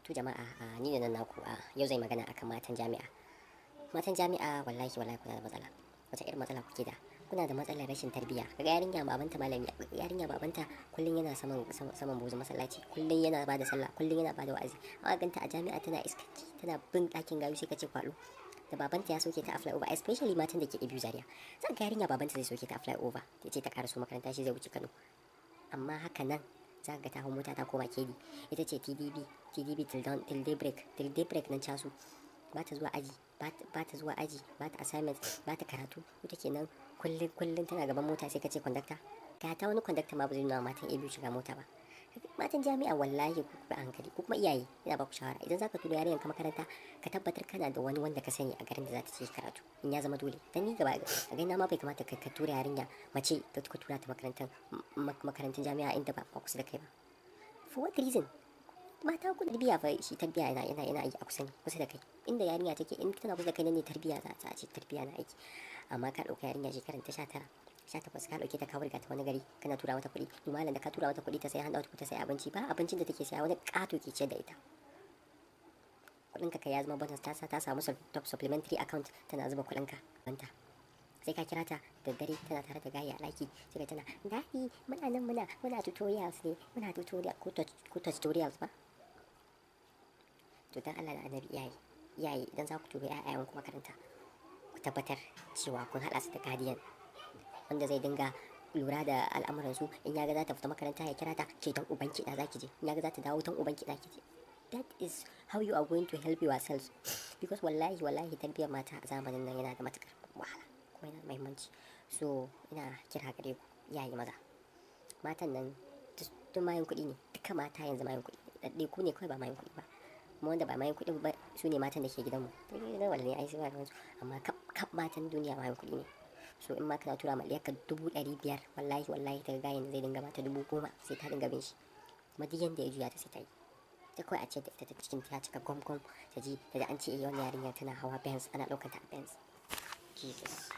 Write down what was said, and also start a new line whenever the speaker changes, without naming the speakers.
To jama'a, ni da nan naku yau zai magana akan matan jami'a. Matan jami'a wallahi kuna da matsala. Wace irin matsala kuke da? Kuna da matsalar rashin tarbiyya. Kaga yarinya babanta malami, yarinya babanta kullun yana saman buzu masallaci, kullun yana bada sallah, kullun yana bada wa'azi. Amma ganta a jami'a tana iskanci, tana bin ɗakin gayu sai kace kwalo. Da babanta ya soke ta a flyover, especially matan da ke Ibu Zaria. Zan ga yarinya babanta zai soke ta a flyover, ya ce ta karaso makaranta shi zai wuce Kano. Amma haka nan za ka ga ta hau mota ta koma kedi, ita ce TDB till daybreak nan casu, ba ta zuwa aji, ba ta assignment, ba ta karatu, ita kenan kullum tana gaban mota sai ka ce conductor. Ga ta wani conductor ma ba zai nuna matan biyu shiga mota ba. Matan jami'a wallahi ku bi hankali, ko kuma iyaye ina ba ku shawara, idan za ka tura yarinka makaranta ka tabbatar kana da wani wanda ka sani a garin da za ta je karatu in ya zama dole. Dan ni gaba a gaina ma bai kamata ka tura yarinya mace ka tura ta makarantar jami'a inda ba kusa da kai ba. For what reason? Mata ku tarbiya fa, shi tarbiya yana aiki a kusa da kai. Inda yarinya take, in tana kusa da kai ne tarbiya za ta ce tarbiya na aiki. Amma ka ɗauka yarinya shekaran ta 18 ka ɗauke ta ka wurga ta wani gari kana tura mata kuɗi. To malam da ka tura mata kuɗi ta sai handout ko ta sai abinci, ba abincin da take saya wani ƙato ke ciyar da ita. Kuɗinka kai ya zama bonus, ta samu supplementary account tana zuba kuɗinka banta. Sai ka kira ta da dare tana tare da gaya a ɗaki sai ka tana daɗi muna nan muna tutorials ne, muna tutorial ko tutorials ba. To dan Allah da annabi iyaye idan za ku tura ƴaƴanku makaranta ku tabbatar cewa kun haɗa su da guardian wanda zai dinga lura da al'amuransu. In ya ga za ta fita makaranta ya kira ta, ce dan ubanki da zaki je. In ya ga za ta dawo dan ubanki da ki je. That is how you are going to help yourselves, because wallahi tarbiyyar mata a zamanin nan yana da matukar wahala kuma yana da muhimmanci. So ina kira gare ku iyaye maza, matan nan duk mayan kuɗi ne, duka mata yanzu mayan kuɗi ne, ɗaɗɗe ku ne kawai ba mayan kuɗi ba. Kuma wanda ba mayan kuɗi ba su ne matan da ke gidanmu. Gidan wallahi ai sai ba su, amma kap matan duniya mayan kuɗi ne. So in ma kana tura ma ɗiyarka 500, wallahi ta ga gayin zai dinga bata 10,000 sai ta dinga bin shi. Kuma duk yanda ya juya ta sai ta yi. Ta kawai a ce da ita ta cikin ta cika gom ta ji an ce wannan yarinya tana hawa Benz, ana ɗaukar ta a Benz. Jesus.